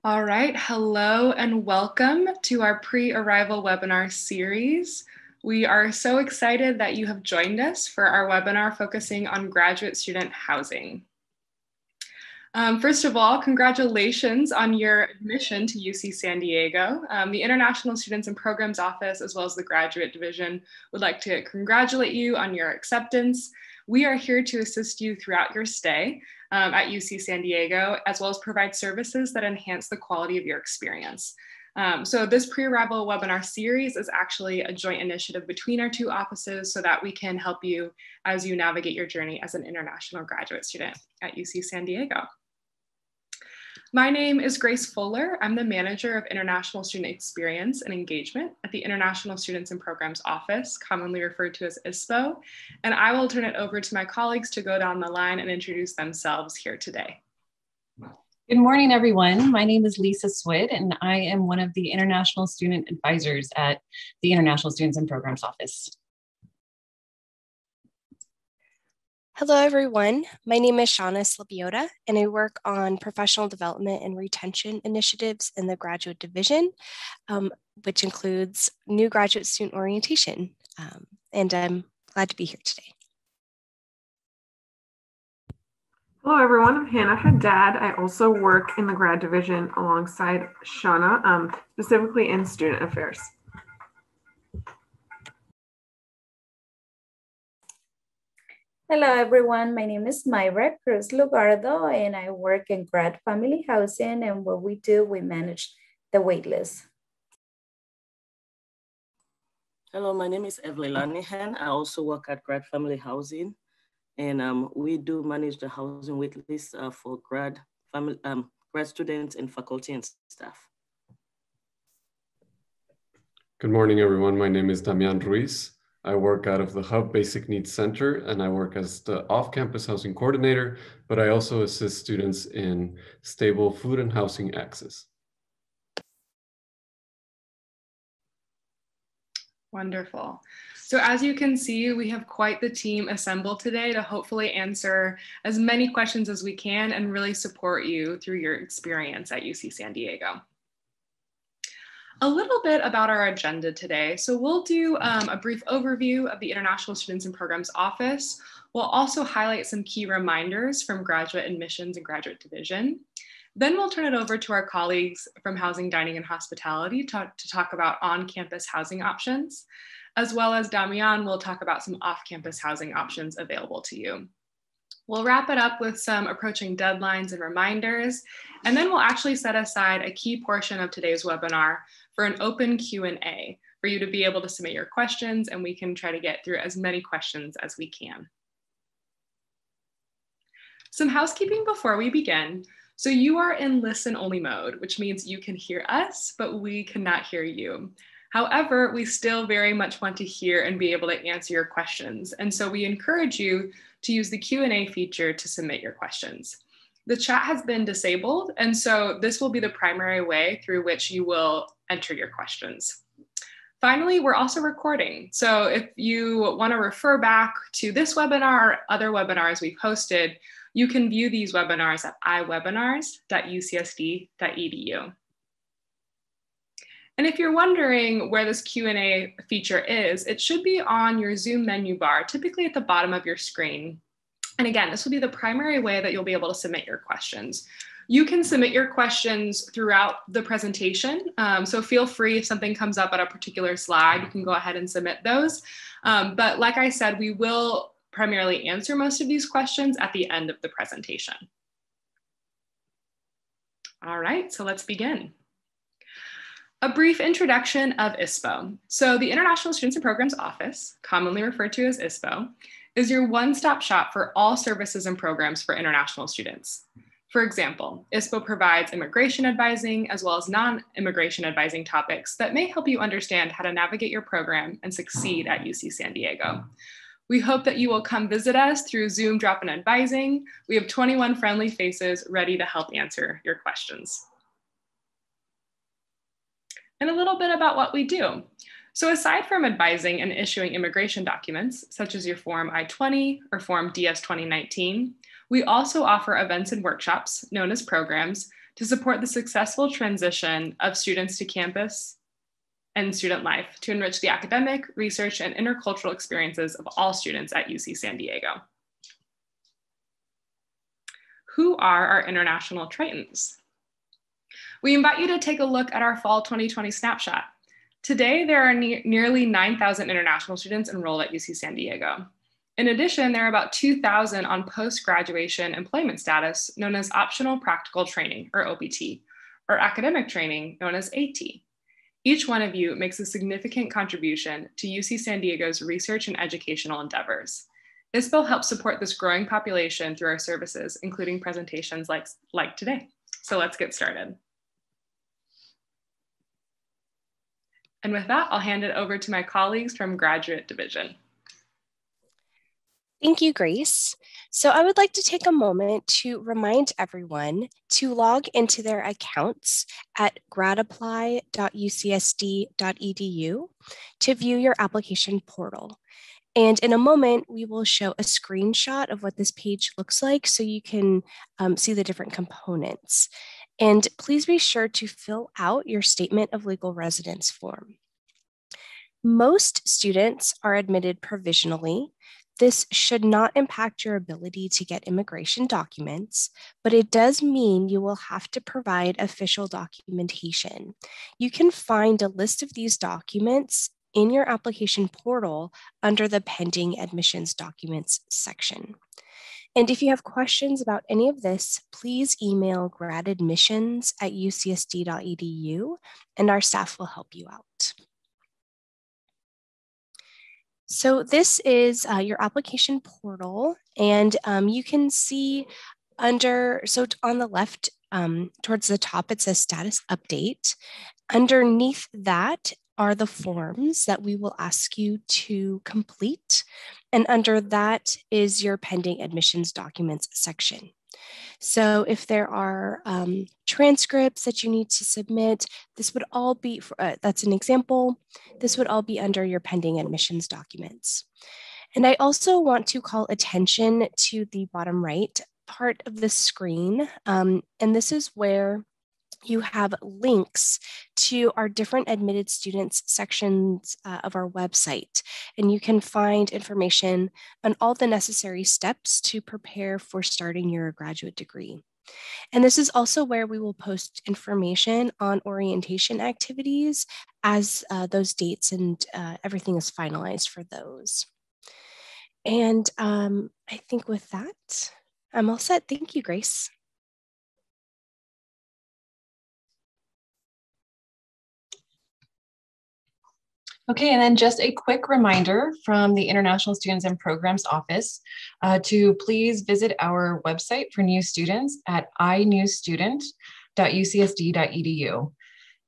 All right, hello and welcome to our pre-arrival webinar series. We are so excited that you have joined us for our webinar focusing on graduate student housing. First of all, congratulations on your admission to UC San Diego. The International Students and Programs Office, as well as the Graduate Division, would like to congratulate you on your acceptance. We are here to assist you throughout your stay at UC San Diego, as well as provide services that enhance the quality of your experience. So this pre-arrival webinar series is actually a joint initiative between our two offices so that we can help you as you navigate your journey as an international graduate student at UC San Diego. My name is Grace Fuller. I'm the Manager of International Student Experience and Engagement at the International Students and Programs Office, commonly referred to as ISPO, and I will turn it over to my colleagues to go down the line and introduce themselves here today. Good morning, everyone. My name is Lisa Swid, and I am one of the International Student Advisors at the International Students and Programs Office. Hello, everyone. My name is Shauna Slabiota, and I work on professional development and retention initiatives in the Graduate Division, which includes new graduate student orientation. And I'm glad to be here today. Hello, everyone. I'm Hannah Haddad. I also work in the Grad Division alongside Shauna, specifically in student affairs. Hello, everyone. My name is Mayra Cruz Lugardo, and I work in Grad Family Housing. And what we do, we manage the waitlist. Hello, my name is Evelyn Lanihan. I also work at Grad Family Housing, and we do manage the housing waitlist for grad students and faculty and staff. Good morning, everyone. My name is Damian Ruiz. I work out of the Hub Basic Needs Center, and I work as the off-campus housing coordinator, but I also assist students in stable food and housing access. Wonderful. So as you can see, we have quite the team assembled today to hopefully answer as many questions as we can and really support you through your experience at UC San Diego. A little bit about our agenda today. So we'll do a brief overview of the International Students and Programs Office. We'll also highlight some key reminders from Graduate Admissions and Graduate Division. Then we'll turn it over to our colleagues from Housing, Dining, and Hospitality to talk about on-campus housing options, as well as Damian will talk about some off-campus housing options available to you. We'll wrap it up with some approaching deadlines and reminders, and then we'll actually set aside a key portion of today's webinar for an open Q&A for you to be able to submit your questions, and we can try to get through as many questions as we can. Some housekeeping before we begin. So you are in listen-only mode, which means you can hear us, but we cannot hear you. However, we still very much want to hear and be able to answer your questions. And so we encourage you to use the Q&A feature to submit your questions. The chat has been disabled, and so this will be the primary way through which you will enter your questions. Finally, we're also recording. So if you want to refer back to this webinar or other webinars we've hosted, you can view these webinars at iwebinars.ucsd.edu. And if you're wondering where this Q&A feature is, it should be on your Zoom menu bar, typically at the bottom of your screen. And again, this will be the primary way that you'll be able to submit your questions. You can submit your questions throughout the presentation. So feel free if something comes up at a particular slide, you can go ahead and submit those. But like I said, we will primarily answer most of these questions at the end of the presentation. All right, so let's begin. A brief introduction of ISPO. So the International Students and Programs Office, commonly referred to as ISPO, is your one-stop shop for all services and programs for international students. For example, ISPO provides immigration advising as well as non-immigration advising topics that may help you understand how to navigate your program and succeed at UC San Diego. We hope that you will come visit us through Zoom drop-in advising. We have 21 friendly faces ready to help answer your questions. And a little bit about what we do. So aside from advising and issuing immigration documents, such as your Form I-20 or Form DS-2019, we also offer events and workshops, known as programs, to support the successful transition of students to campus and student life, to enrich the academic, research, and intercultural experiences of all students at UC San Diego. Who are our international Tritons? We invite you to take a look at our fall 2020 snapshot. Today, there are nearly 9,000 international students enrolled at UC San Diego. In addition, there are about 2,000 on post-graduation employment status known as optional practical training, or OPT, or academic training known as AT. Each one of you makes a significant contribution to UC San Diego's research and educational endeavors. ISPO helps support this growing population through our services, including presentations like today. So let's get started. And with that, I'll hand it over to my colleagues from Graduate Division. Thank you, Grace. So I would like to take a moment to remind everyone to log into their accounts at gradapply.ucsd.edu to view your application portal. And in a moment, we will show a screenshot of what this page looks like so you can see the different components. And please be sure to fill out your statement of legal residence form. Most students are admitted provisionally. This should not impact your ability to get immigration documents, but it does mean you will have to provide official documentation. You can find a list of these documents in your application portal under the Pending Admissions Documents section. And if you have questions about any of this, please email gradadmissions@ucsd.edu and our staff will help you out. So this is your application portal, and you can see on the left, towards the top, it says status update. Underneath that are the forms that we will ask you to complete. And under that is your pending admissions documents section. So if there are transcripts that you need to submit, this would all be, that's an example, this would all be under your pending admissions documents. And I also want to call attention to the bottom right part of the screen. And this is where you have links to our different admitted students sections of our website. And you can find information on all the necessary steps to prepare for starting your graduate degree. And this is also where we will post information on orientation activities as those dates and everything is finalized for those. And I think with that, I'm all set. Thank you, Grace. Okay, and then just a quick reminder from the International Students and Programs Office to please visit our website for new students at inewstudent.ucsd.edu.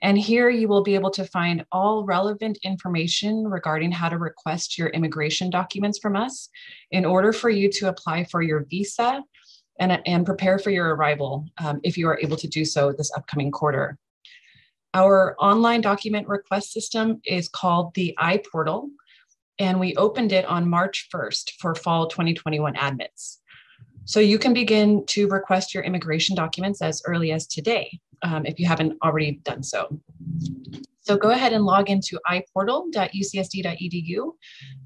And here you will be able to find all relevant information regarding how to request your immigration documents from us in order for you to apply for your visa and prepare for your arrival if you are able to do so this upcoming quarter. Our online document request system is called the iPortal, and we opened it on March 1st for fall 2021 admits. So you can begin to request your immigration documents as early as today, if you haven't already done so. So go ahead and log into iportal.ucsd.edu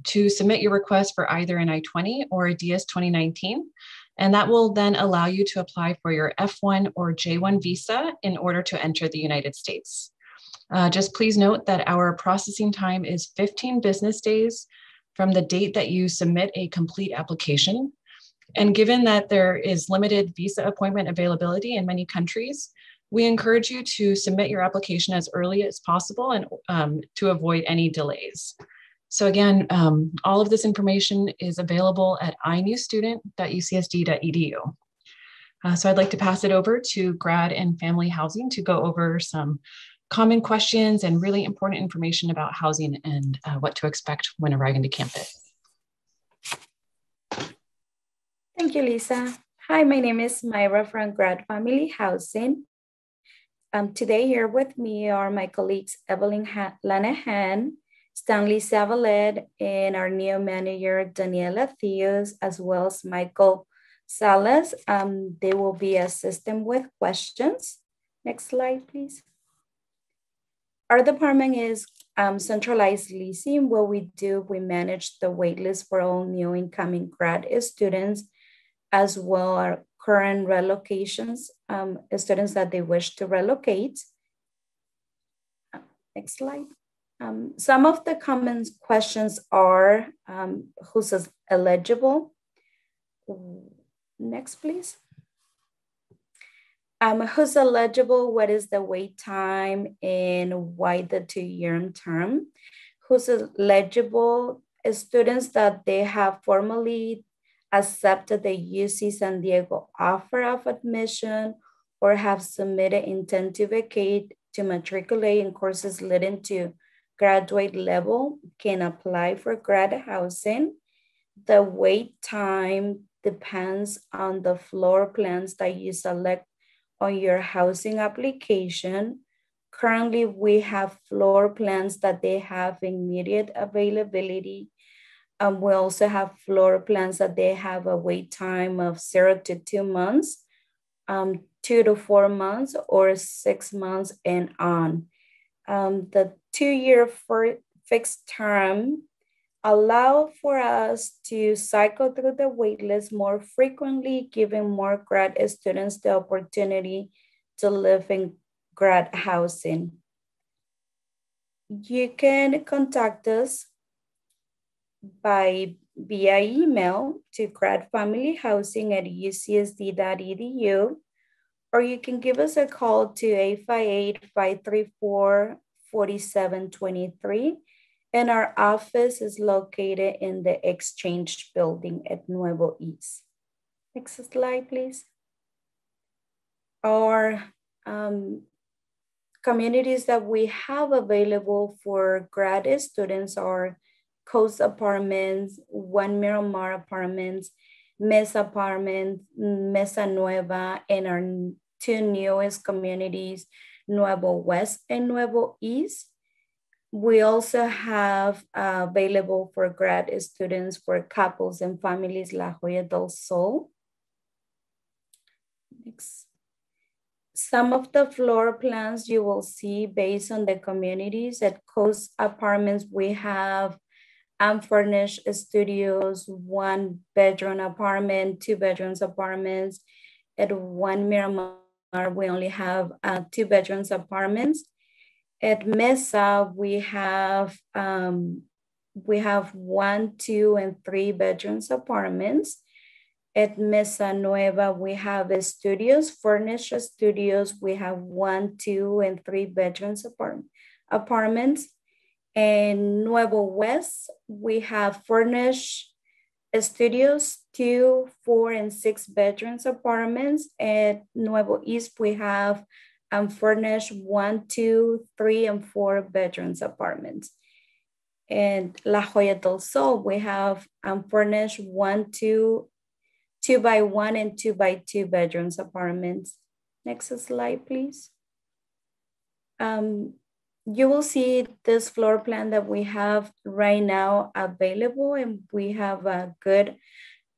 to submit your request for either an I-20 or a DS 2019. And that will then allow you to apply for your F1 or J1 visa in order to enter the United States. Just please note that our processing time is 15 business days from the date that you submit a complete application. And given that there is limited visa appointment availability in many countries, we encourage you to submit your application as early as possible and to avoid any delays. So again, all of this information is available at inewstudent.ucsd.edu. So I'd like to pass it over to Grad and Family Housing to go over some common questions and really important information about housing and what to expect when arriving to campus. Thank you, Lisa. Hi, my name is Myra from Grad Family Housing. Today here with me are my colleagues Evelyn Lanahan, Stanley Savalet, and our new manager, Daniela Theos, as well as Michael Salas. They will be assisting with questions. Next slide, please. Our department is centralized leasing. What we do, we manage the waitlist for all new incoming grad students, as well as current relocations, students that they wish to relocate. Next slide. Some of the common questions are, who's eligible? Next, please. Who's eligible? What is the wait time and why the 2-year term? Who's eligible? Students that they have formally accepted the UC San Diego offer of admission or have submitted intent to vacate to matriculate in courses leading to graduate level can apply for grad housing. The wait time depends on the floor plans that you select on your housing application. Currently, we have floor plans that they have immediate availability. We also have floor plans that they have a wait time of 0 to 2 months, 2 to 4 months, or 6 months and on. The 2-year fixed term allow for us to cycle through the waitlist more frequently, giving more grad students the opportunity to live in grad housing. You can contact us via email to gradfamilyhousing@ucsd.edu, or you can give us a call to 858-534-4723. And our office is located in the Exchange Building at Nuevo East. Next slide, please. Our communities that we have available for grad students are Coast Apartments, One Miramar Apartments, Mesa Apartments, Mesa Nueva, and our 2 newest communities, Nuevo West and Nuevo East. We also have available for grad students for couples and families, La Joya del Sol. Next. Some of the floor plans you will see based on the communities. At Coast Apartments, we have unfurnished studios, 1-bedroom apartment, 2-bedroom apartments. At One Miramar, we only have 2-bedroom apartments. At Mesa, we have 1, 2, and 3-bedroom apartments. At Mesa Nueva, we have studios, furnished studios. We have 1, 2, and 3-bedroom apartments. In Nuevo West, we have furnished studios, 2, 4, and 6-bedroom apartments. At Nuevo East, we have unfurnished 1, 2, 3, and 4-bedroom apartments. And La Joya del Sol, we have unfurnished 1, 2, 2x1 and 2x2 bedrooms apartments. Next slide, please. You will see this floor plan that we have right now available, and we have a good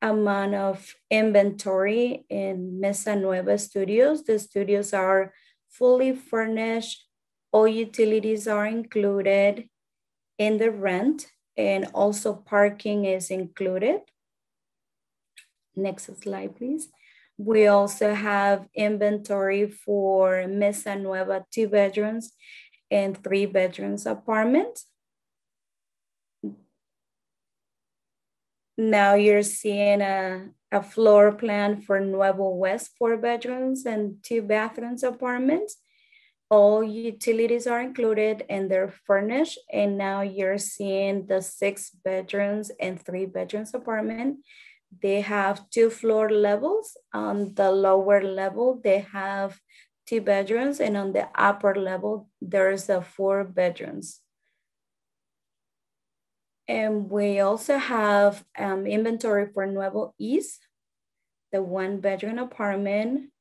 amount of inventory in Mesa Nueva studios. The studios are fully furnished. All utilities are included in the rent, and also parking is included. Next slide, please. We also have inventory for Mesa Nueva 2 bedrooms and 3 bedrooms apartments. Now you're seeing a floor plan for Nuevo West 4 bedrooms and 2 bathrooms apartments. All utilities are included and they're furnished. And now you're seeing the 6 bedrooms and 3 bedrooms apartment. They have 2 floor levels. On the lower level, they have 2 bedrooms, and on the upper level, there's 4 bedrooms. And we also have inventory for Nuevo East, the 1 bedroom apartment.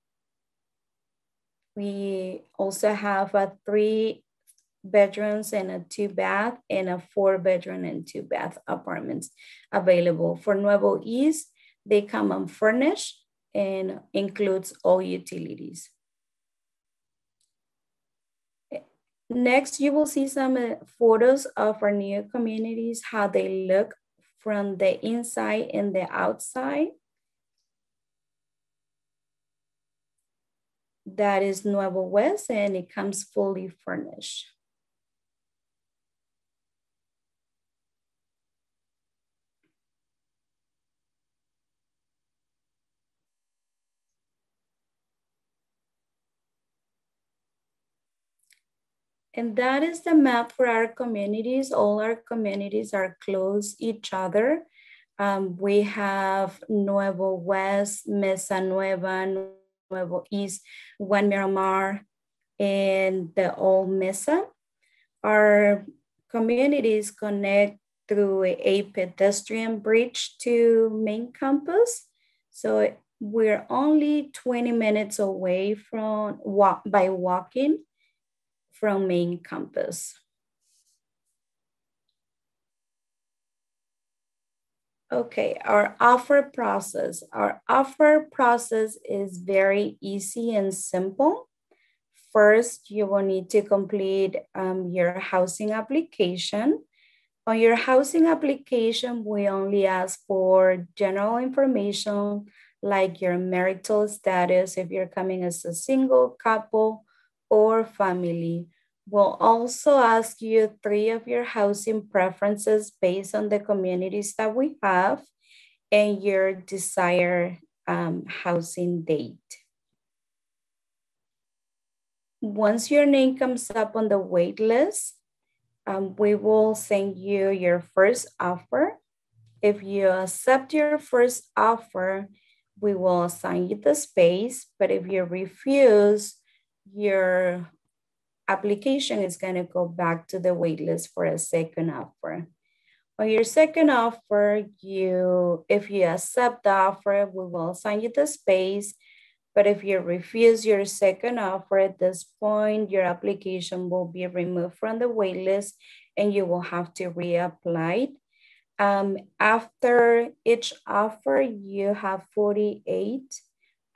We also have 3 bedrooms and a 2 bath and a 4 bedroom and 2 bath apartments available. For Nuevo East, they come unfurnished and includes all utilities. Next, you will see some photos of our new communities, how they look from the inside and the outside. That is Nuevo West, and it comes fully furnished. And that is the map for our communities. All our communities are close each other. We have Nuevo West, Mesa Nueva, Nuevo East, One Miramar, and the Old Mesa. Our communities connect through a pedestrian bridge to main campus. So we're only 20 minutes away from by walking from main campus. Okay, our offer process. Our offer process is very easy and simple. First, you will need to complete your housing application. On your housing application, we only ask for general information like your marital status, if you're coming as a single couple or family. We'll also ask you 3 of your housing preferences based on the communities that we have and your desired housing date. Once your name comes up on the wait list, we will send you your first offer. If you accept your first offer, we will assign you the space, but if you refuse, your application is going to go back to the wait list for a second offer. On your second offer, if you accept the offer, we will assign you the space. But if you refuse your second offer at this point, your application will be removed from the wait list and you will have to reapply. After each offer, you have 48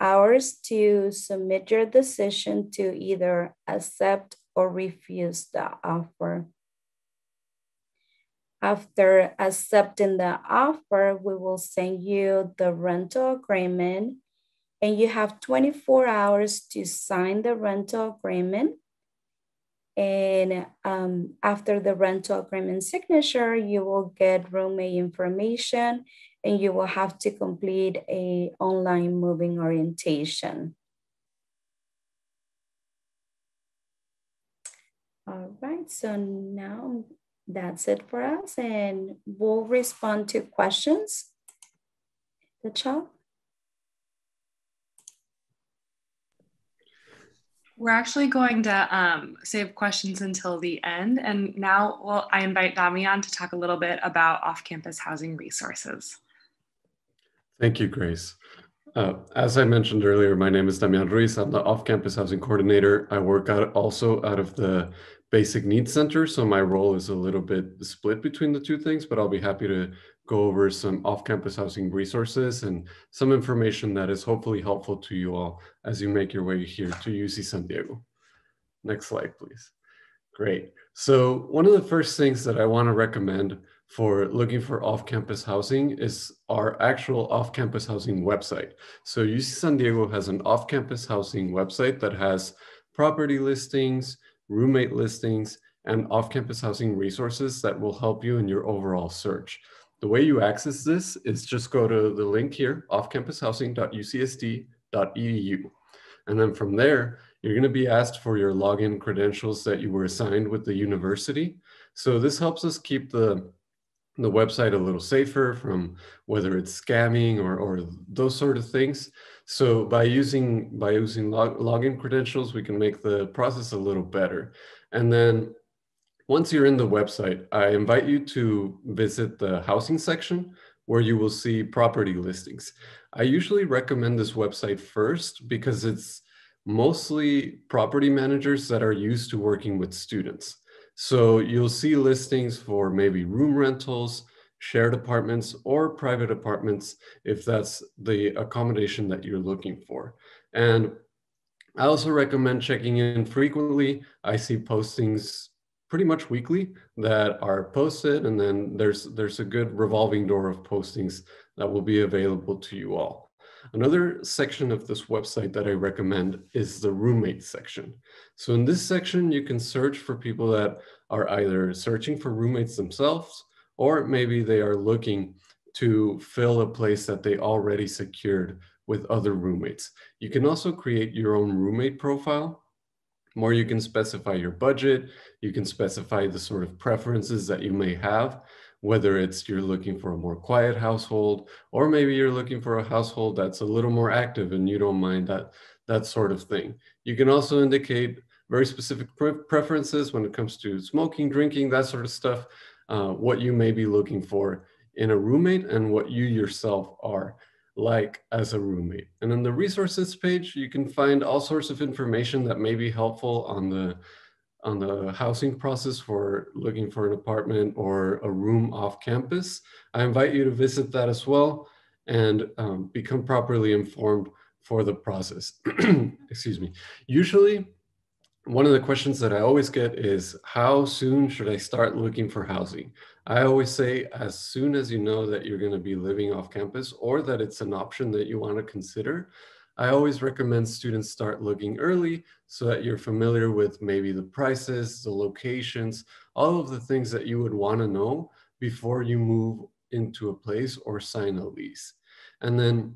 hours to submit your decision to either accept or refuse the offer. After accepting the offer, we will send you the rental agreement and you have 24 hours to sign the rental agreement. And after the rental agreement signature, you will get roommate information and you will have to complete an online moving orientation. All right, so now that's it for us and we'll respond to questions. The chat. We're actually going to save questions until the end. And now I invite Damian to talk a little bit about off-campus housing resources. Thank you, Grace. As I mentioned earlier, my name is Damian Ruiz. I'm the off-campus housing coordinator. I work also out of the Basic Needs Center, so my role is a little bit split between the two things, but I'll be happy to go over some off-campus housing resources and some information that is hopefully helpful to you all as you make your way here to UC San Diego. Next slide, please. Great. So one of the first things that I want to recommend for looking for off-campus housing is our actual off-campus housing website. So UC San Diego has an off-campus housing website that has property listings, roommate listings, and off-campus housing resources that will help you in your overall search. The way you access this is just go to the link here, offcampushousing.ucsd.edu. And then from there, you're going to be asked for your login credentials that you were assigned with the university. So this helps us keep the website a little safer from whether it's scamming or those sort of things. So by using login credentials, we can make the process a little better. And then once you're in the website, I invite you to visit the housing section where you will see property listings. I usually recommend this website first because it's mostly property managers that are used to working with students. So you'll see listings for maybe room rentals, shared apartments, or private apartments if that's the accommodation that you're looking for. And I also recommend checking in frequently. I see postings pretty much weekly that are posted, and then there's a good revolving door of postings that will be available to you all. Another section of this website that I recommend is the roommate section. So in this section, you can search for people that are either searching for roommates themselves, or maybe they are looking to fill a place that they already secured with other roommates. You can also create your own roommate profile, where you can specify your budget, you can specify the sort of preferences that you may have, whether it's you're looking for a more quiet household, or maybe you're looking for a household that's a little more active and you don't mind that sort of thing. You can also indicate very specific preferences when it comes to smoking, drinking, that sort of stuff, what you may be looking for in a roommate and what you yourself are like as a roommate. And in the resources page, you can find all sorts of information that may be helpful on the housing process for looking for an apartment or a room off campus. I invite you to visit that as well and become properly informed for the process. Excuse me. Usually, one of the questions that I always get is, how soon should I start looking for housing? I always say, as soon as you know that you're going to be living off campus or that it's an option that you want to consider. I always recommend students start looking early so that you're familiar with maybe the prices, the locations, all of the things that you would want to know before you move into a place or sign a lease. And then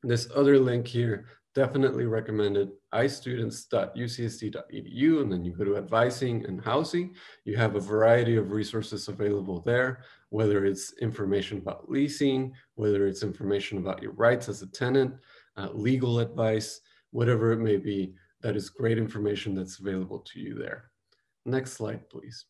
this other link here, definitely recommended, istudents.ucsd.edu, and then you go to advising and housing. You have a variety of resources available there, whether it's information about leasing, whether it's information about your rights as a tenant, legal advice, whatever it may be. That is great information that's available to you there. Next slide, please.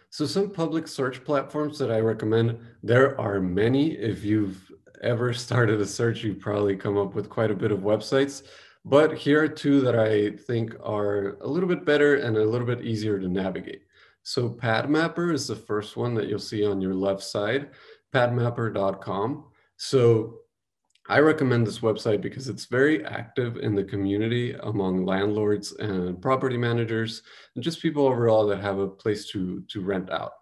So some public search platforms that I recommend, there are many. If you've ever started a search, you've probably come up with quite a bit of websites, but here are two that I think are a little bit better and a little bit easier to navigate. So PadMapper is the first one that you'll see on your left side, padmapper.com. So I recommend this website because it's very active in the community among landlords and property managers and just people overall that have a place to rent out.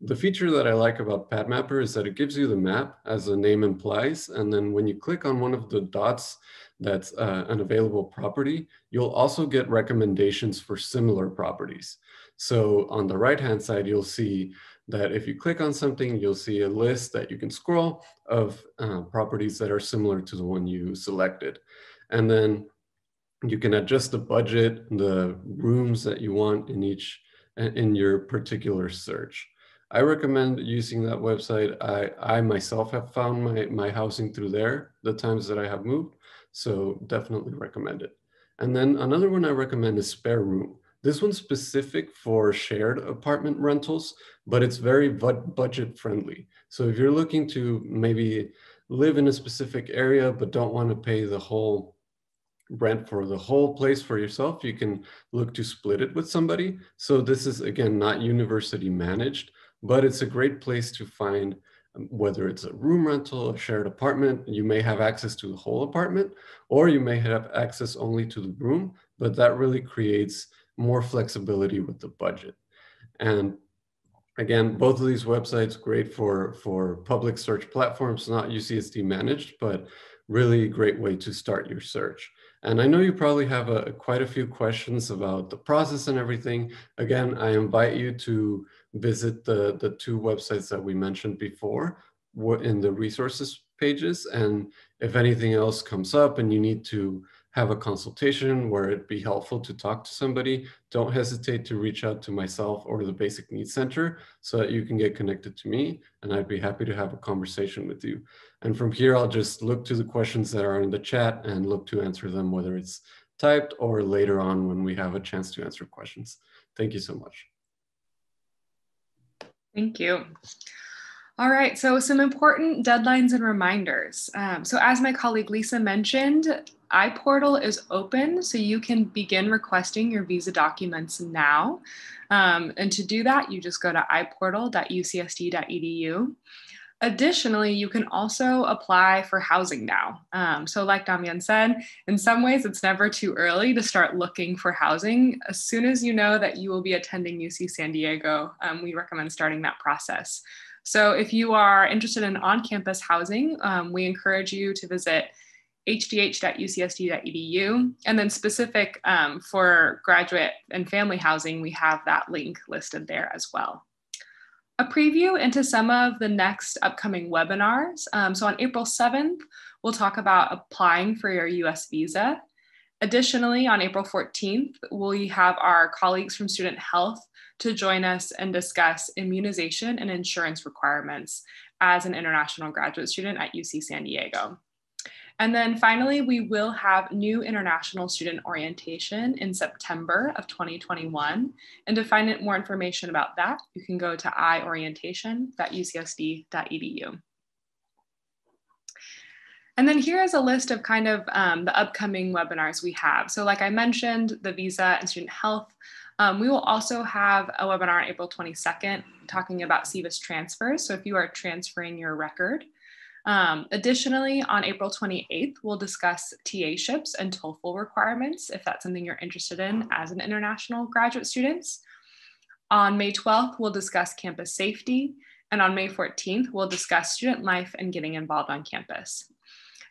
The feature that I like about PadMapper is that it gives you the map, as the name implies, and then when you click on one of the dots that's an available property, you'll also get recommendations for similar properties. So on the right-hand side, you'll see that if you click on something, you'll see a list that you can scroll of properties that are similar to the one you selected. And then you can adjust the budget, the rooms that you want in your particular search. I recommend using that website. I myself have found my housing through there the times that I have moved, so definitely recommend it. And then another one I recommend is Spare Room. This one's specific for shared apartment rentals, but it's very budget friendly. So if you're looking to maybe live in a specific area, but don't want to pay the whole rent for the whole place for yourself, you can look to split it with somebody. So this is, again, not university managed, but it's a great place to find whether it's a room rental, a shared apartment. You may have access to the whole apartment, or you may have access only to the room, but that really creates more flexibility with the budget. And again, both of these websites great for public search platforms, not UCSD managed, but really great way to start your search. And I know you probably have quite a few questions about the process and everything. Again, I invite you to visit the two websites that we mentioned before in the resources pages. And if anything else comes up and you need to have a consultation where it'd be helpful to talk to somebody, don't hesitate to reach out to myself or the Basic Needs Center so that you can get connected to me, and I'd be happy to have a conversation with you. And from here, I'll just look to the questions that are in the chat and look to answer them, whether it's typed or later on when we have a chance to answer questions. Thank you so much. Thank you. All right, so some important deadlines and reminders. So as my colleague Lisa mentioned, iPortal is open, so you can begin requesting your visa documents now. And to do that, you just go to iportal.ucsd.edu. Additionally, you can also apply for housing now. So like Damian said, in some ways, it's never too early to start looking for housing. As soon as you know that you will be attending UC San Diego, we recommend starting that process. So if you are interested in on-campus housing, we encourage you to visit hdh.ucsd.edu. And then specific for graduate and family housing, we have that link listed there as well. A preview into some of the next upcoming webinars. So on April 7th, we'll talk about applying for your US visa. Additionally, on April 14th, we have our colleagues from Student Health to join us and discuss immunization and insurance requirements as an international graduate student at UC San Diego. And then finally, we will have new international student orientation in September of 2021. And to find out more information about that, you can go to iorientation.ucsd.edu. And then here is a list of kind of the upcoming webinars we have. So like I mentioned, the visa and student health. We will also have a webinar on April 22nd talking about SEVIS transfers. So if you are transferring your record. Additionally, on April 28th, we'll discuss TA-ships and TOEFL requirements, if that's something you're interested in as an international graduate student. On May 12th, we'll discuss campus safety. And on May 14th, we'll discuss student life and getting involved on campus.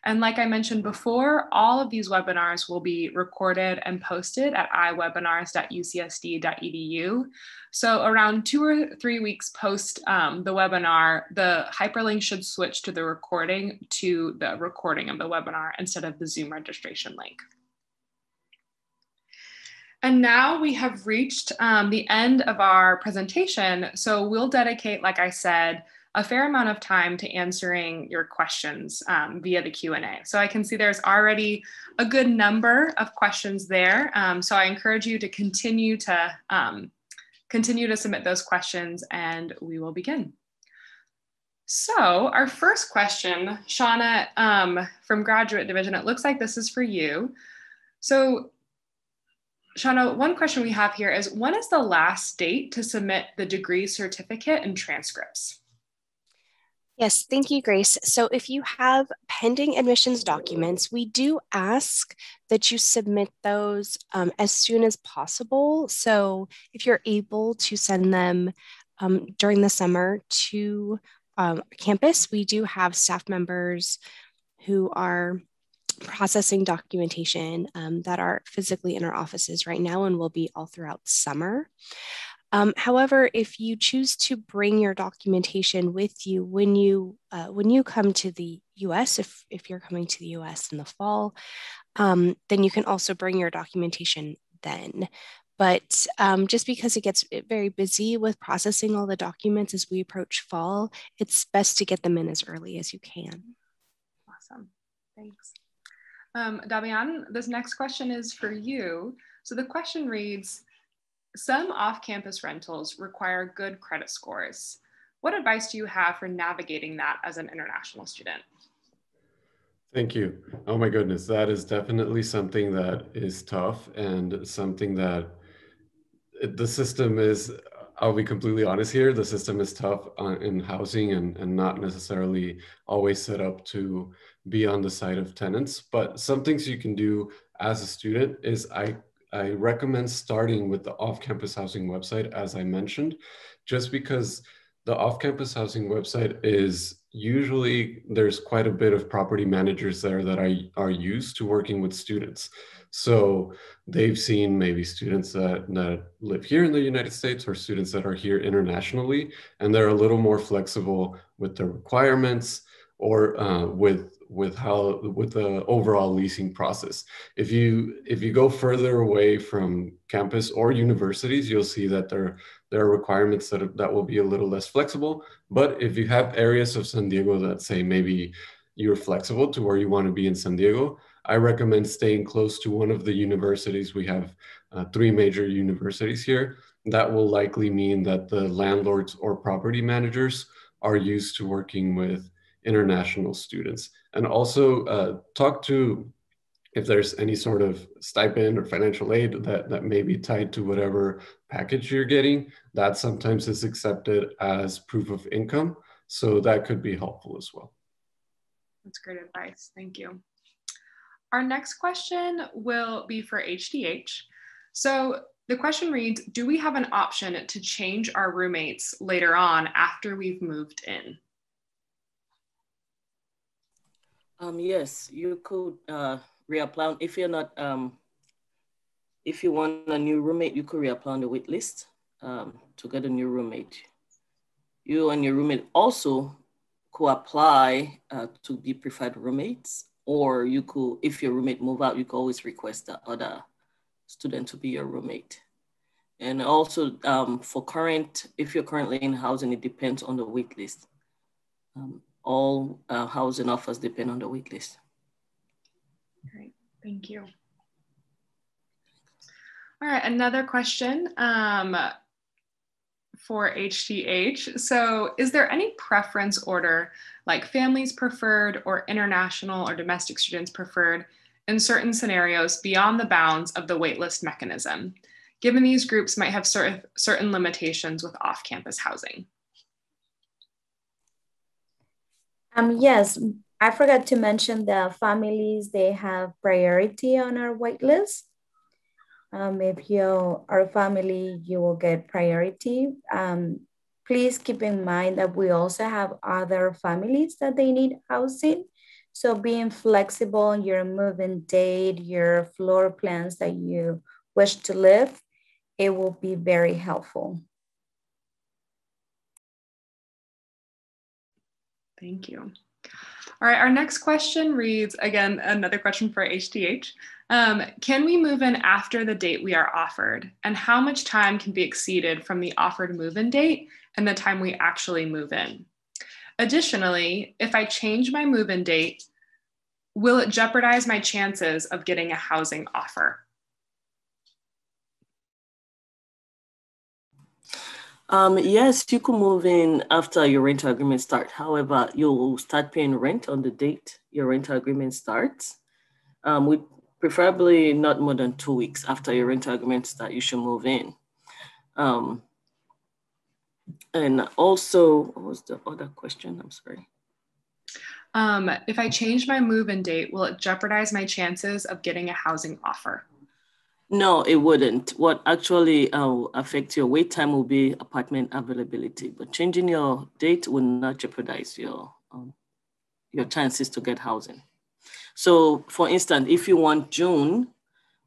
And like I mentioned before, all of these webinars will be recorded and posted at iwebinars.ucsd.edu. So around 2 or 3 weeks post the webinar, the hyperlink should switch to the recording of the webinar instead of the Zoom registration link. And now we have reached the end of our presentation. So we'll dedicate, like I said, a fair amount of time to answering your questions via the Q&A. So I can see there's already a good number of questions there. So I encourage you to continue to submit those questions and we will begin. So our first question, Shauna from Graduate Division, it looks like this is for you. So Shauna, one question we have here is, when is the last date to submit the degree certificate and transcripts? Yes, thank you, Grace. So if you have pending admissions documents, we do ask that you submit those as soon as possible. So if you're able to send them during the summer to campus, we do have staff members who are processing documentation that are physically in our offices right now and will be all throughout summer. However, if you choose to bring your documentation with you when you come to the US, if you're coming to the US in the fall, then you can also bring your documentation then. But just because it gets very busy with processing all the documents as we approach fall, it's best to get them in as early as you can. Awesome, thanks. Damian, this next question is for you. So the question reads, some off-campus rentals require good credit scores. What advice do you have for navigating that as an international student? Thank you. Oh my goodness, that is definitely something that is tough and something that the system is, I'll be completely honest here, the system is tough in housing and not necessarily always set up to be on the side of tenants. But some things you can do as a student is I recommend starting with the off-campus housing website, as I mentioned, just because the off-campus housing website is usually, there's quite a bit of property managers there that are used to working with students. So they've seen maybe students that live here in the United States or students that are here internationally, and they're a little more flexible with the requirements or with the overall leasing process. If you go further away from campus or universities, you'll see that there are requirements that will be a little less flexible. But if you have areas of San Diego that say maybe you're flexible to where you want to be in San Diego, I recommend staying close to one of the universities. We have 3 major universities here. That will likely mean that the landlords or property managers are used to working with international students. And also talk to if there's any sort of stipend or financial aid that may be tied to whatever package you're getting. That sometimes is accepted as proof of income. So that could be helpful as well. That's great advice. Thank you. Our next question will be for HDH. So the question reads, do we have an option to change our roommates later on after we've moved in? Yes, you could reapply. If you're not, if you want a new roommate, you could reapply on the wait list to get a new roommate. You and your roommate also could apply to be preferred roommates, or you could, if your roommate move out, you could always request the other student to be your roommate. And also if you're currently in housing, it depends on the wait list. All housing offers depend on the wait list. Great, thank you. All right, another question for HDH. So is there any preference order, like families preferred or international or domestic students preferred, in certain scenarios beyond the bounds of the waitlist mechanism, given these groups might have certain limitations with off-campus housing? Yes, I forgot to mention the families, they have priority on our waitlist. If you are a family, you will get priority. Please keep in mind that we also have other families that they need housing. So being flexible on your move-in date, your floor plans that you wish to live, it will be very helpful. Thank you. All right, our next question reads, again, another question for HDH. Can we move in after the date we are offered? And how much time can be exceeded from the offered move-in date and the time we actually move in? Additionally, if I change my move-in date, will it jeopardize my chances of getting a housing offer? Yes, you could move in after your rental agreement starts. However, you'll start paying rent on the date your rental agreement starts. We preferably not more than 2 weeks after your rental agreement starts, you should move in. And also, what was the other question? I'm sorry. If I change my move-in date, will it jeopardize my chances of getting a housing offer? No, it wouldn't. What actually affect your wait time will be apartment availability, but changing your date will not jeopardize your chances to get housing. So for instance, if you want June,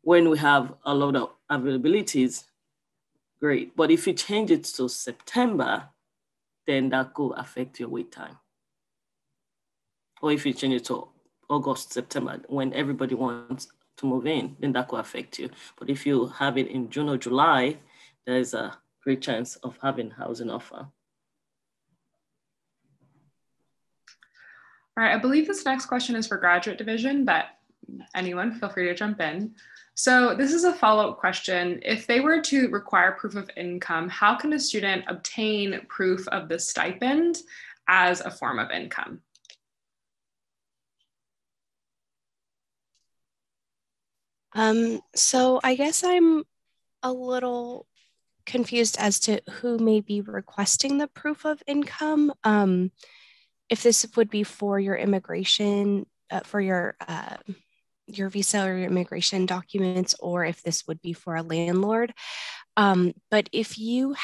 when we have a lot of availabilities, great. But if you change it to September, then that could affect your wait time. Or if you change it to August, September, when everybody wants to move in, then that could affect you. But if you have it in June or July, there's a great chance of having housing offer. All right, I believe this next question is for Graduate Division, but anyone, feel free to jump in. So this is a follow-up question. If they were to require proof of income, how can a student obtain proof of the stipend as a form of income? So I guess I'm a little confused as to who may be requesting the proof of income. If this would be for your immigration, for your visa or your immigration documents, or if this would be for a landlord. But if you've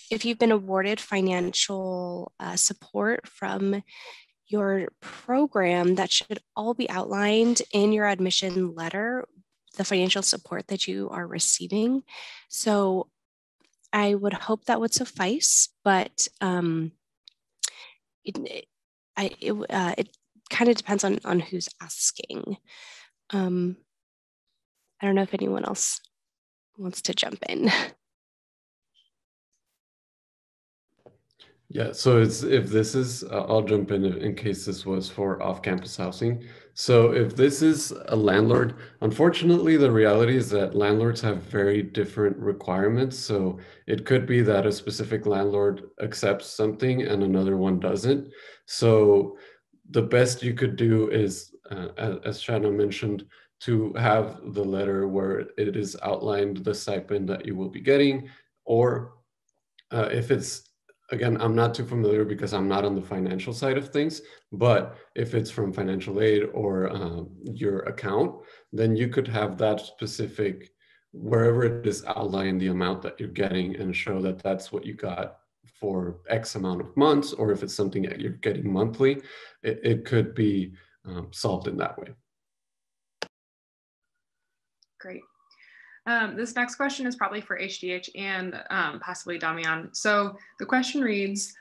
been awarded financial support from your program, that should all be outlined in your admission letter, the financial support that you are receiving. So I would hope that would suffice, but it kind of depends on who's asking. I don't know if anyone else wants to jump in. Yeah, so if this is, I'll jump in case this was for off-campus housing. So if this is a landlord, unfortunately, the reality is that landlords have very different requirements. So it could be that a specific landlord accepts something and another one doesn't. So the best you could do is, as Shanna mentioned, to have the letter where it is outlined the stipend that you will be getting, or if it's again, I'm not too familiar because I'm not on the financial side of things, but if it's from financial aid or your account, then you could have that specific, wherever it is, outline the amount that you're getting and show that that's what you got for X amount of months, or if it's something that you're getting monthly, it could be solved in that way. Great. This next question is probably for HDH and possibly Damian. So the question reads,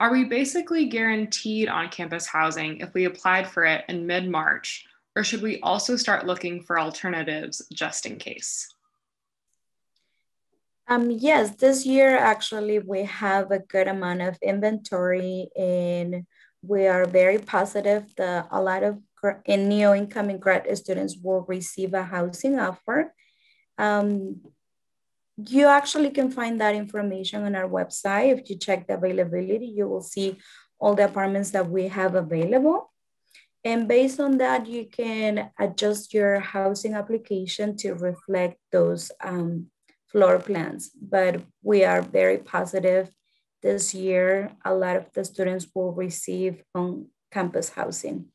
are we basically guaranteed on-campus housing if we applied for it in mid-March, or should we also start looking for alternatives just in case? Yes, this year actually we have a good amount of inventory, and we are very positive that a lot of new incoming grad students will receive a housing offer. You actually can find that information on our website. If you check the availability, you will see all the apartments that we have available. And based on that, you can adjust your housing application to reflect those floor plans. But we are very positive this year. A lot of the students will receive on-campus housing.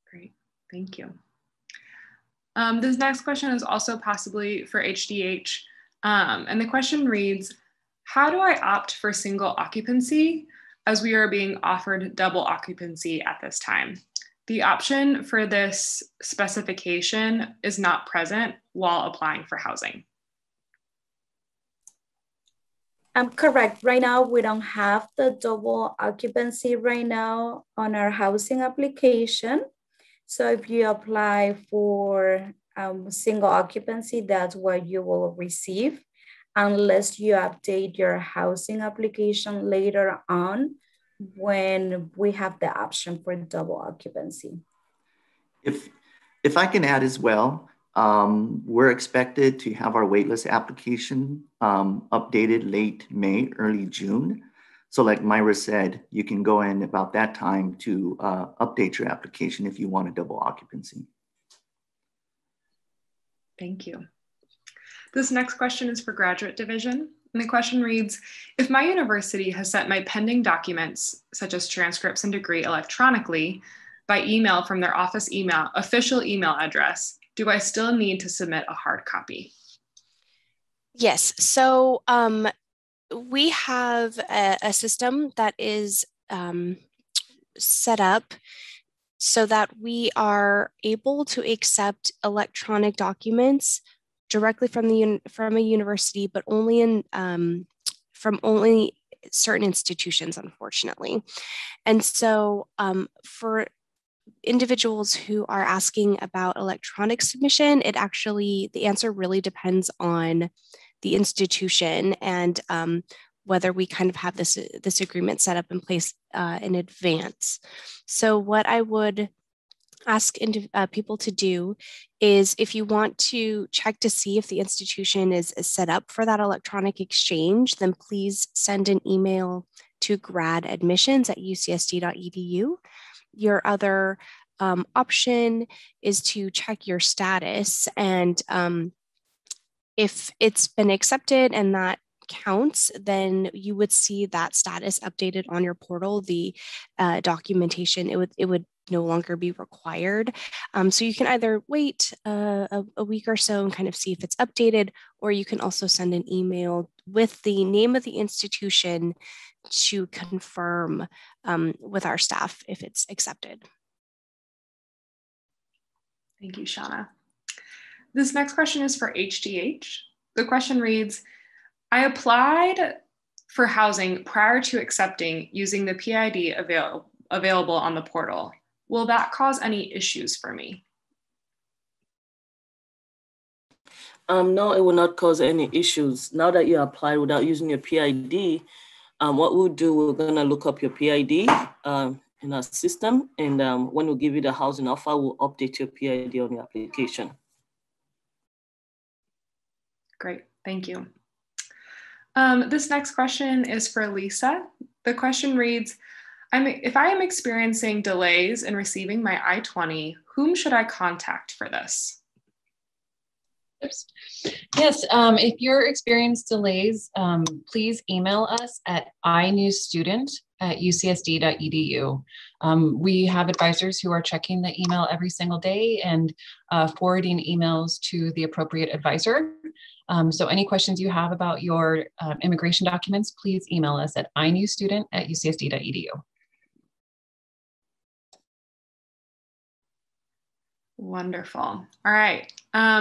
Great, thank you. This next question is also possibly for HDH. And the question reads, how do I opt for single occupancy as we are being offered double occupancy at this time? The option for this specification is not present while applying for housing. Correct. Right now, we don't have the double occupancy right now on our housing application. So if you apply for single occupancy, that's what you will receive, unless you update your housing application later on when we have the option for double occupancy. If I can add as well, we're expected to have our waitlist application updated late May, early June. So like Myra said, you can go in about that time to update your application if you want a double occupancy. Thank you. This next question is for Graduate Division. And the question reads, if my university has sent my pending documents, such as transcripts and degree, electronically by email from their office email, official email address, do I still need to submit a hard copy? Yes. So we have a system that is set up so that we are able to accept electronic documents directly from a university, but only from only certain institutions, unfortunately. And so for individuals who are asking about electronic submission, the answer really depends on the institution and whether we kind of have this agreement set up in place in advance. So what I would ask people to do is, if you want to check to see if the institution is set up for that electronic exchange, then please send an email to gradadmissions@ucsd.edu. Your other option is to check your status, and if it's been accepted and that counts, then you would see that status updated on your portal. The documentation, it would no longer be required. So you can either wait a week or so and kind of see if it's updated, or you can also send an email with the name of the institution to confirm with our staff if it's accepted. Thank you, Shauna. This next question is for HDH. The question reads, I applied for housing prior to accepting using the PID available on the portal. Will that cause any issues for me? No, it will not cause any issues. Now that you apply without using your PID, what we'll do, we're gonna look up your PID in our system, and when we give you the housing offer, we'll update your PID on your application. Great, thank you. This next question is for Lisa. The question reads, if I am experiencing delays in receiving my I-20, whom should I contact for this? Oops. Yes, if you're experiencing delays, please email us at inewstudent@ucsd.edu. We have advisors who are checking the email every single day and forwarding emails to the appropriate advisor. So any questions you have about your immigration documents, please email us at inewstudent@ucsd.edu. Wonderful. All right.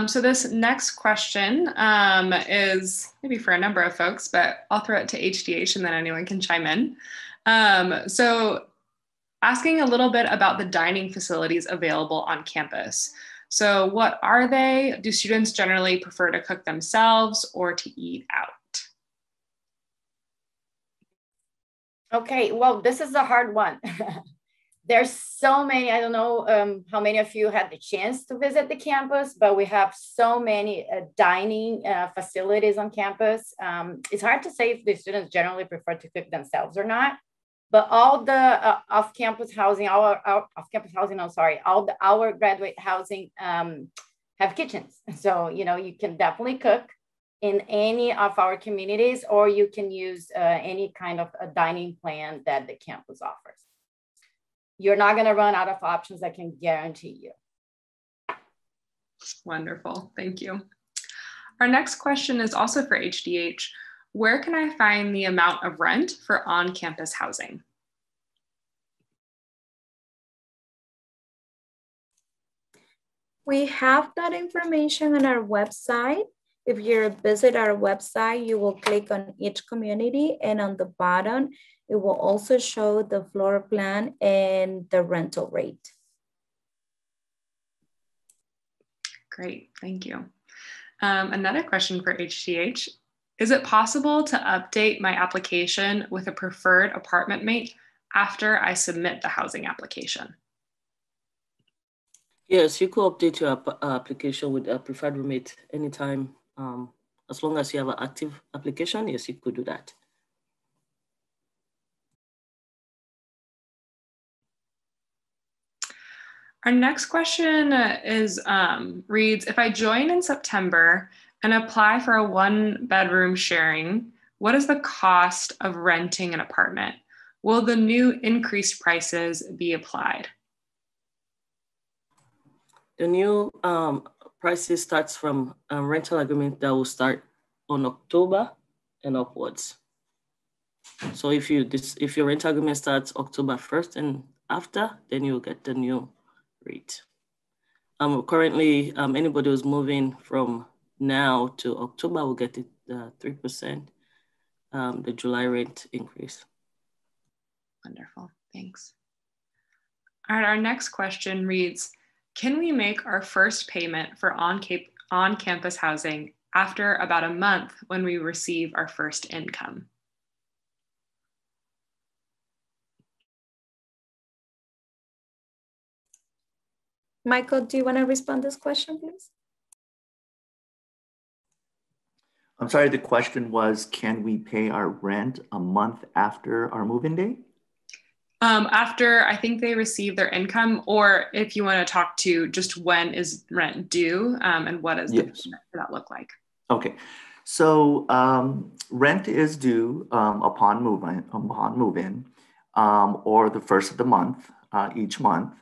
So this next question is maybe for a number of folks, but I'll throw it to HDH and then anyone can chime in. So asking a little bit about the dining facilities available on campus. So what are they? Do students generally prefer to cook themselves or to eat out? Okay, well, this is a hard one. There's so many, I don't know how many of you had the chance to visit the campus, but we have so many dining facilities on campus. It's hard to say if the students generally prefer to cook themselves or not, but all the off-campus housing, our graduate housing have kitchens. So, you know, you can definitely cook in any of our communities, or you can use any kind of a dining plan that the campus offers. You're not going to run out of options, I can guarantee you. Wonderful. Thank you. Our next question is also for HDH. Where can I find the amount of rent for on-campus housing? We have that information on our website. If you visit our website, you will click on each community, and on the bottom, it will also show the floor plan and the rental rate. Great, thank you. Another question for HDH. Is it possible to update my application with a preferred apartment mate after I submit the housing application? Yes, you could update your application with a preferred roommate anytime. As long as you have an active application, yes, you could do that. Our next question reads, if I join in September and apply for a 1-bedroom sharing, what is the cost of renting an apartment? Will the new increased prices be applied? The new prices starts from a rental agreement that will start on October and upwards. So if your rental agreement starts October 1st and after, then you'll get the new rate. Currently, anybody who's moving from now to October will get it 3%, the July rate increase. Wonderful, thanks. All right, our next question reads, can we make our first payment for on-campus housing after about a month when we receive our first income? Michael, do you want to respond to this question, please? I'm sorry, the question was, can we pay our rent a month after our move-in day? After I think they receive their income, or if you want to talk to just when is rent due and what does the payment for that look like? Okay, so rent is due upon move-in or the first of the month, each month.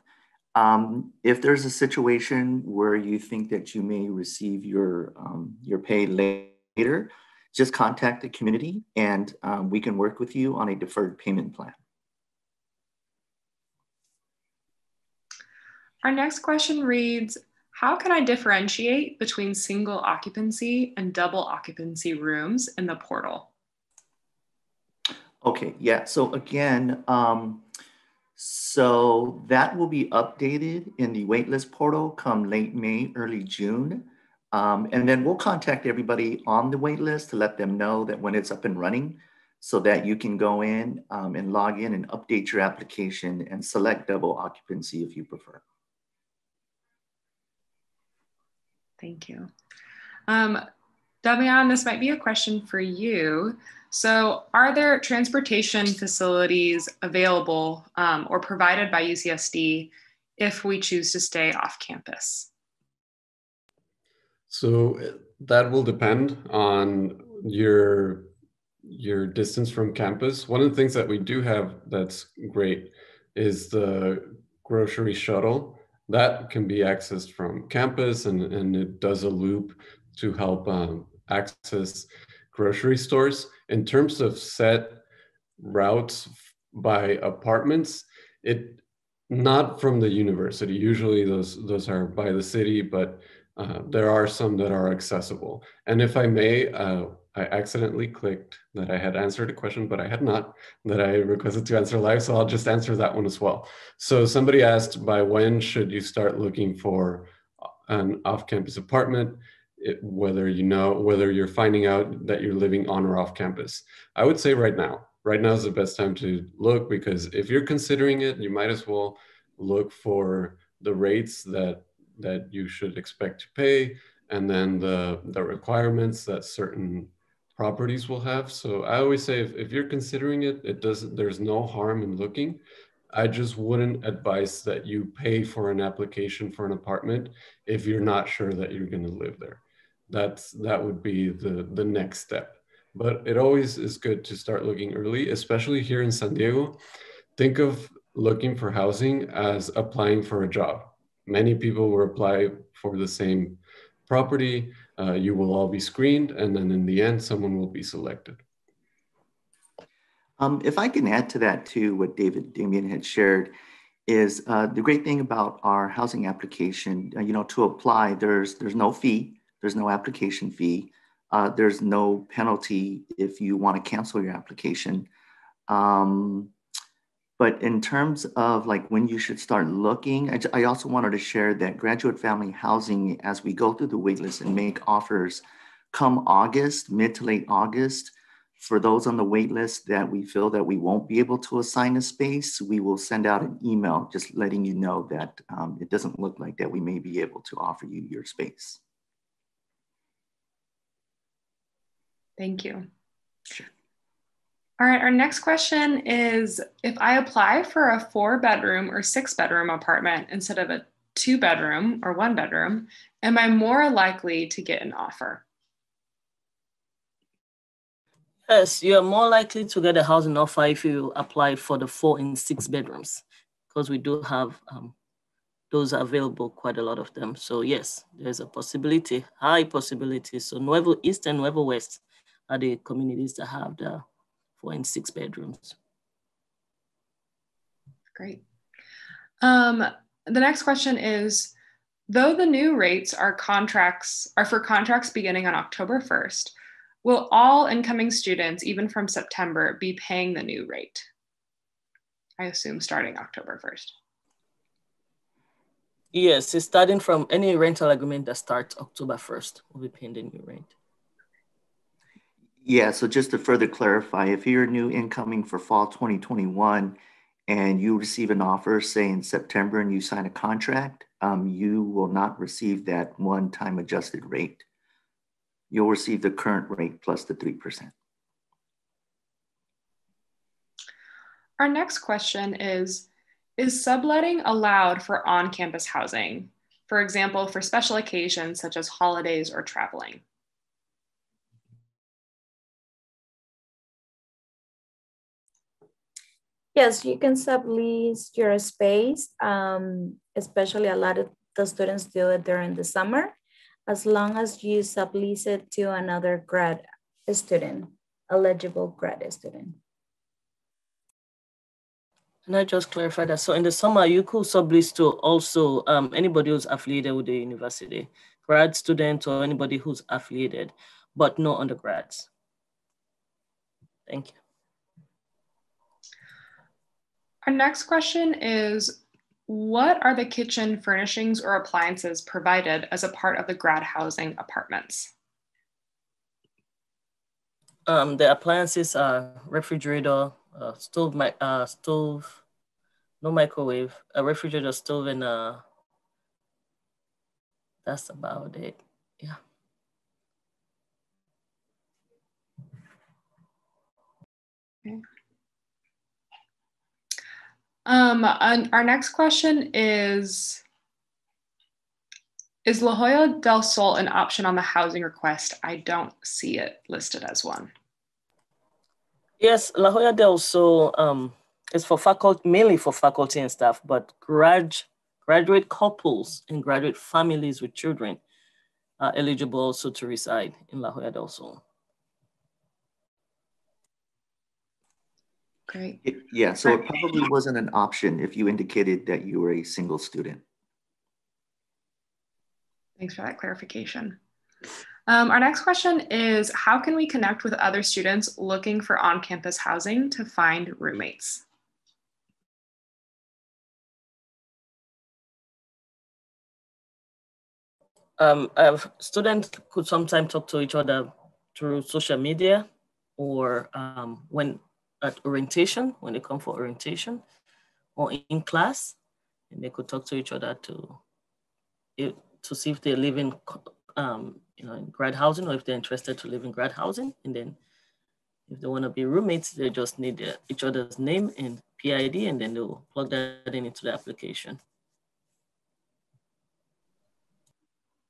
If there's a situation where you think that you may receive your pay later, just contact the community and we can work with you on a deferred payment plan. Our next question reads, how can I differentiate between single occupancy and double occupancy rooms in the portal? Okay, yeah, so again, so that will be updated in the waitlist portal come late May, early June. And then we'll contact everybody on the waitlist to let them know that when it's up and running so that you can go in and log in and update your application and select double occupancy if you prefer. Thank you. Damian, this might be a question for you. So are there transportation facilities available or provided by UCSD if we choose to stay off campus? So that will depend on your distance from campus. One of the things that we do have that's great is the grocery shuttle that can be accessed from campus, and it does a loop to help access grocery stores. In terms of set routes by apartments, it not from the university. Usually those are by the city, but there are some that are accessible. And if I may, I accidentally clicked that I had answered a question, but I had not, that I requested to answer live. So I'll just answer that one as well. So somebody asked, by when should you start looking for an off-campus apartment? Whether you're finding out that you're living on or off campus. I would say right now. Right now is the best time to look, because if you're considering it, you might as well look for the rates that you should expect to pay, and then the requirements that certain properties will have. So I always say, if you're considering it, there's no harm in looking. I just wouldn't advise that you pay for an application for an apartment if you're not sure that you're going to live there. That would be the next step. But it always is good to start looking early, especially here in San Diego. Think of looking for housing as applying for a job. Many people will apply for the same property. You will all be screened, and then in the end, someone will be selected. If I can add to that too, what Damian had shared is the great thing about our housing application, to apply, there's no fee, there's no application fee, there's no penalty if you want to cancel your application. But in terms of like when you should start looking, I also wanted to share that Graduate Family Housing, as we go through the waitlist and make offers, come August, mid to late August, for those on the wait list that we feel that we won't be able to assign a space, we will send out an email just letting you know that it doesn't look like that we may be able to offer you your space. Thank you. Sure. All right, our next question is, if I apply for a 4-bedroom or 6-bedroom apartment instead of a 2-bedroom or 1-bedroom, am I more likely to get an offer? Yes, you are more likely to get a housing offer if you apply for the 4 and 6 bedrooms, because we do have those are available, quite a lot of them. So yes, there's a possibility, high possibility. So Nuevo East and Nuevo West are the communities that have the 4 and 6 bedrooms. Great. The next question is, though the new rates are for contracts beginning on October 1st, will all incoming students, even from September, be paying the new rate? I assume starting October 1st. Yes, it's starting from any rental agreement that starts October 1st, will be paying the new rate. Yeah, so just to further clarify, if you're new incoming for fall 2021 and you receive an offer, say in September, and you sign a contract, you will not receive that one-time adjusted rate. You'll receive the current rate plus the 3%. Our next question is subletting allowed for on-campus housing? For example, for special occasions such as holidays or traveling? Yes, you can sublease your space, especially a lot of the students do it during the summer, as long as you sublease it to another grad student, eligible grad student. Can I just clarify that? So in the summer, you could sublease to also anybody who's affiliated with the university, grad student or anybody who's affiliated, but no undergrads. Thank you. Our next question is, what are the kitchen furnishings or appliances provided as a part of the grad housing apartments? The appliances are refrigerator, stove, no microwave, a refrigerator, stove, and that's about it. Yeah. Okay. Our next question is, Is La Jolla del Sol an option on the housing request? I don't see it listed as one. Yes, La Jolla del Sol is for faculty, mainly for faculty and staff, but graduate couples and graduate families with children are eligible also to reside in La Jolla del Sol. Great. Yeah, so it probably wasn't an option if you indicated that you were a single student. Thanks for that clarification. Our next question is, how can we connect with other students looking for on-campus housing to find roommates? Students could sometimes talk to each other through social media or when at orientation, when they come for orientation or in class, and they could talk to each other to see if they live in in grad housing or if they're interested to live in grad housing. And then if they want to be roommates, they just need each other's name and PID, and then they'll plug that into the application.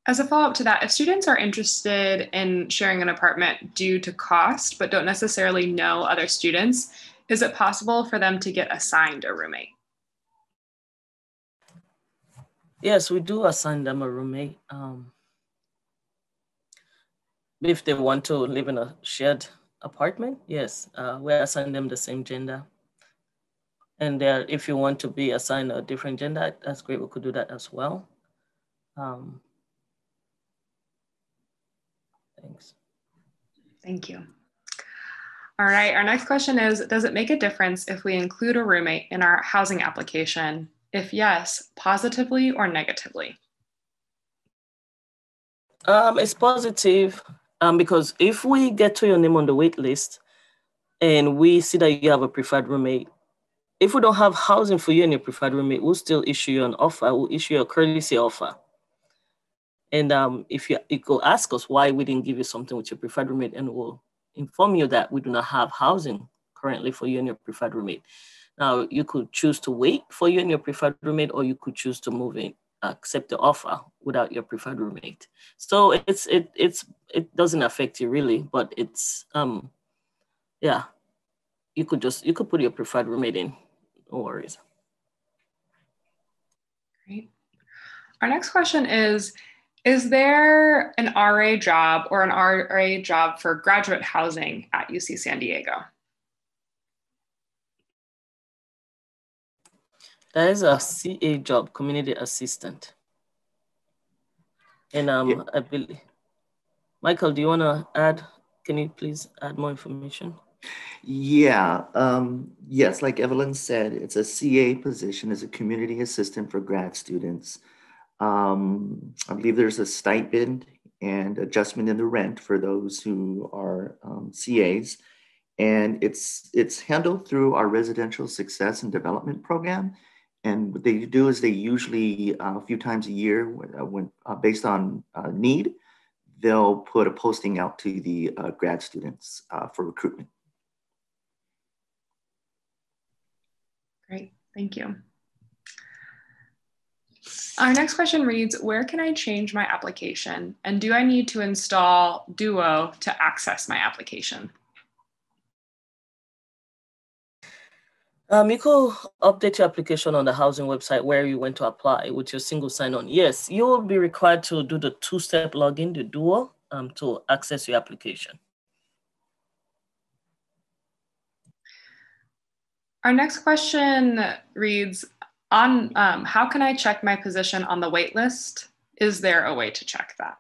As a follow-up to that, if students are interested in sharing an apartment due to cost, but don't necessarily know other students, is it possible for them to get assigned a roommate? Yes, we do assign them a roommate. If they want to live in a shared apartment, yes, we assign them the same gender. And if you want to be assigned a different gender, that's great, we could do that as well. Thanks. Thank you. All right, our next question is, does it make a difference if we include a roommate in our housing application? If yes, positively or negatively? It's positive because if we get to your name on the wait list and we see that you have a preferred roommate, if we don't have housing for you and your preferred roommate, we'll still issue you an offer, we'll issue you a courtesy offer. And if you could ask us why we didn't give you something with your preferred roommate, and we'll inform you that we do not have housing currently for you and your preferred roommate. Now, you could choose to wait for you and your preferred roommate, or you could choose to move in, accept the offer without your preferred roommate. So it doesn't affect you really, but it's, yeah, you could put your preferred roommate in, no worries. Great. Our next question is there an RA job or an RA job for graduate housing at UC San Diego? There is a CA job, community assistant. And I believe, Michael, do you want to add? Can you please add more information? Yeah, yes, like Evelyn said, it's a CA position as a community assistant for grad students. I believe there's a stipend and adjustment in the rent for those who are CAs. And it's handled through our residential success and development program. And what they do is they usually a few times a year, when based on need, they'll put a posting out to the grad students for recruitment. Great, thank you. Our next question reads, where can I change my application? And do I need to install Duo to access my application? You could update your application on the housing website where you went to apply with your single sign-on. Yes, you will be required to do the two-step login, the Duo, to access your application. Our next question reads, how can I check my position on the wait list? Is there a way to check that?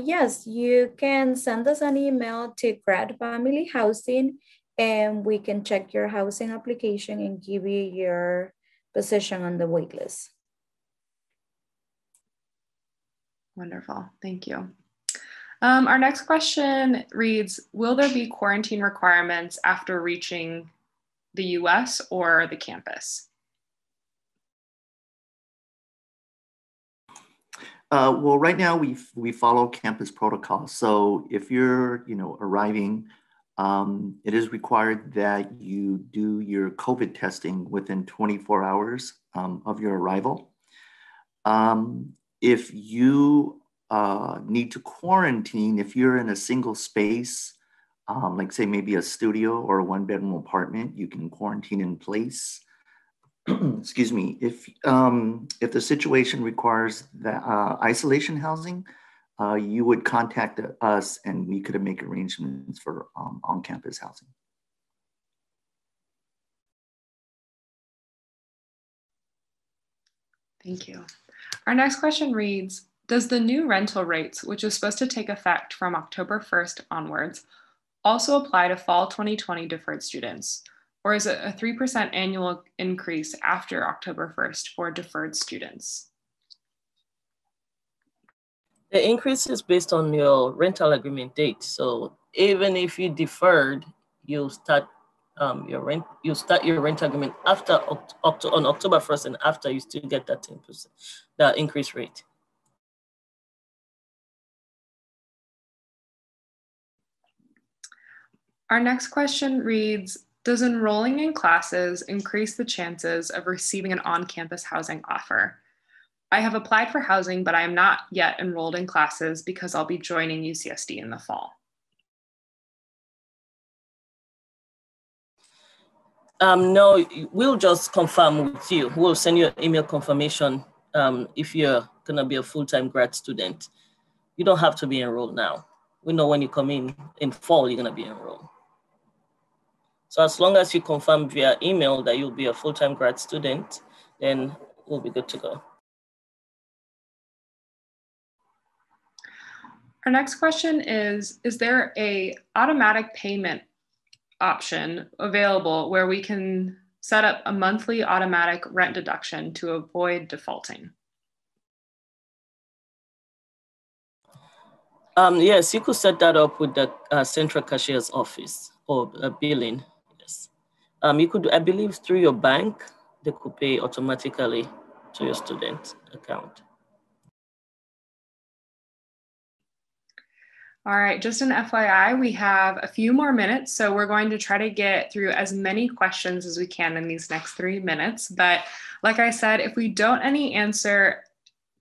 Yes, you can send us an email to Grad Family Housing, and we can check your housing application and give you your position on the wait list. Wonderful, thank you. Our next question reads, will there be quarantine requirements after reaching the US or the campus? Well, right now we follow campus protocol. So if you're arriving, it is required that you do your COVID testing within 24 hours of your arrival. If you need to quarantine, if you're in a single space, like say maybe a studio or a 1-bedroom apartment, you can quarantine in place. Excuse me. If the situation requires the isolation housing, you would contact us and we could make arrangements for on-campus housing. Thank you. Our next question reads, does the new rental rates, which is supposed to take effect from October 1st onwards, also apply to fall 2020 deferred students? Or is it a 3% annual increase after October 1st for deferred students? The increase is based on your rental agreement date. So even if you deferred, you start your rent agreement after on October 1st, and after you still get that 10%, that increase rate. Our next question reads, does enrolling in classes increase the chances of receiving an on-campus housing offer? I have applied for housing, but I am not yet enrolled in classes because I'll be joining UCSD in the fall. No, we'll just confirm with you. We'll send you an email confirmation if you're gonna be a full-time grad student. You don't have to be enrolled now. We know when you come in fall, you're gonna be enrolled. So as long as you confirm via email that you'll be a full-time grad student, then we'll be good to go. Our next question is there a automatic payment option available where we can set up a monthly automatic rent deduction to avoid defaulting? Yes, you could set that up with the central cashier's office or billing. Yes, you could, I believe, through your bank, they could pay automatically to your student account. All right, just an FYI, we have a few more minutes, so we're going to try to get through as many questions as we can in these next 3 minutes. But like I said, if we don't answer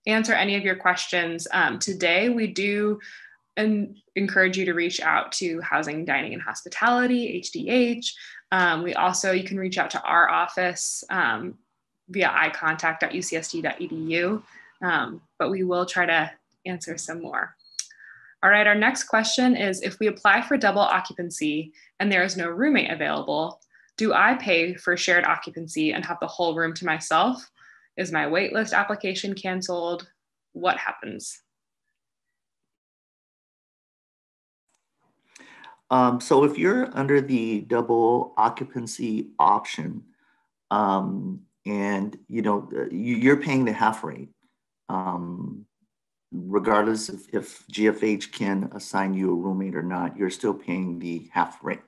any of your questions today, we do encourage you to reach out to Housing, Dining, and Hospitality, HDH. You can reach out to our office via icontact.ucsd.edu, but we will try to answer some more. All right, our next question is, if we apply for double occupancy and there is no roommate available, do I pay for shared occupancy and have the whole room to myself? Is my waitlist application canceled? What happens? So if you're under the double occupancy option, and you're paying the half rate, regardless if GFH can assign you a roommate or not, you're still paying the half rate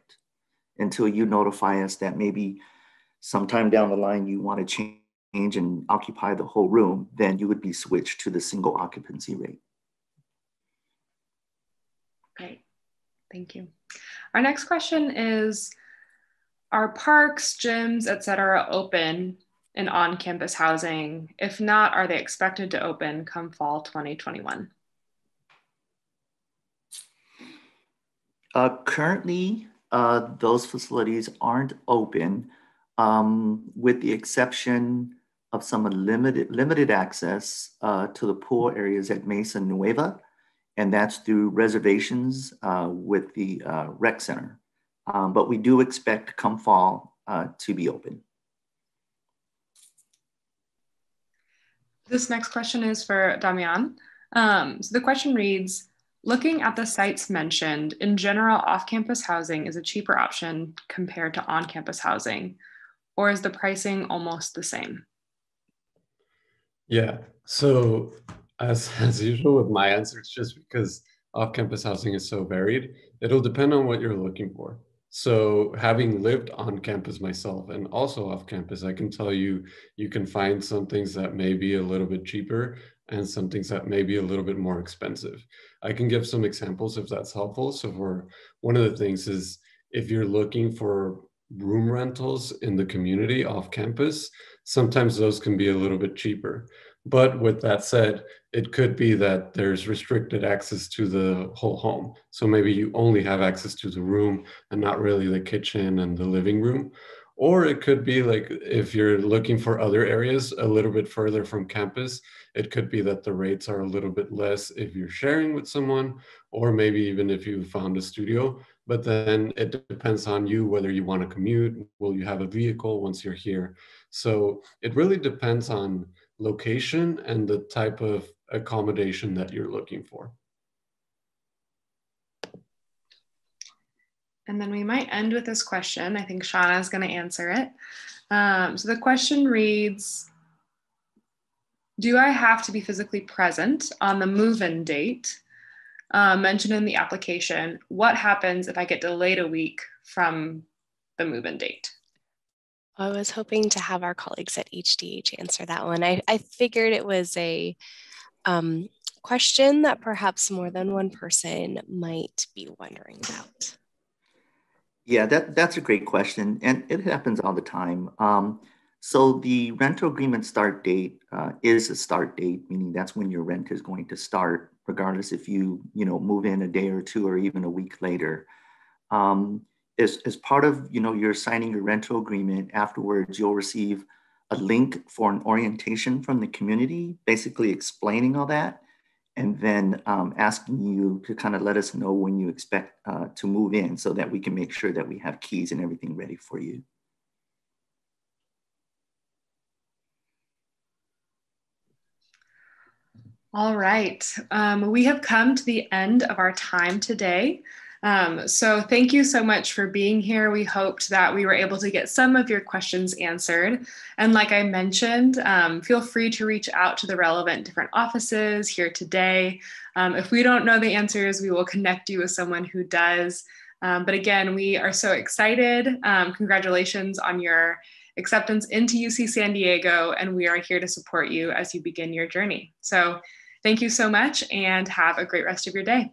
until you notify us that maybe sometime down the line you want to change and occupy the whole room, then you would be switched to the single occupancy rate. Great, thank you. Our next question is, are parks, gyms, et cetera, open in on-campus housing? If not, are they expected to open come fall 2021? Currently, those facilities aren't open, with the exception of some limited access to the pool areas at Mesa Nueva, and that's through reservations with the rec center. But we do expect come fall to be open. This next question is for Damian. So the question reads, looking at the sites mentioned, in general, off-campus housing is a cheaper option compared to on-campus housing, or is the pricing almost the same? Yeah, so as usual with my answer, it's just because off-campus housing is so varied. It'll depend on what you're looking for. So having lived on campus myself and also off campus, I can tell you, you can find some things that may be a little bit cheaper and some things that may be a little bit more expensive. I can give some examples if that's helpful. So one of the things is, if you're looking for room rentals in the community off campus, sometimes those can be a little bit cheaper. But with that said, it could be that there's restricted access to the whole home. So maybe you only have access to the room and not really the kitchen and the living room. Or it could be like, if you're looking for other areas a little bit further from campus, it could be that the rates are a little bit less if you're sharing with someone, or maybe even if you found a studio. But then it depends on you whether you want to commute. Will you have a vehicle once you're here? So it really depends on location and the type of accommodation that you're looking for. And then we might end with this question. I think Shauna is going to answer it. So the question reads, do I have to be physically present on the move-in date mentioned in the application? What happens if I get delayed a week from the move-in date? I was hoping to have our colleagues at HDH answer that one. I figured it was a question that perhaps more than one person might be wondering about. Yeah, that's a great question, and it happens all the time. So the rental agreement start date is a start date, meaning that's when your rent is going to start, regardless if you move in a day or two or even a week later. As part of you're signing your rental agreement, afterwards you'll receive a link for an orientation from the community, basically explaining all that, and then asking you to kind of let us know when you expect to move in so that we can make sure that we have keys and everything ready for you. All right, we have come to the end of our time today. So thank you so much for being here. We hoped that we were able to get some of your questions answered. And like I mentioned, feel free to reach out to the relevant different offices here today. If we don't know the answers, we will connect you with someone who does. But again, we are so excited. Congratulations on your acceptance into UC San Diego, and we are here to support you as you begin your journey. So thank you so much and have a great rest of your day.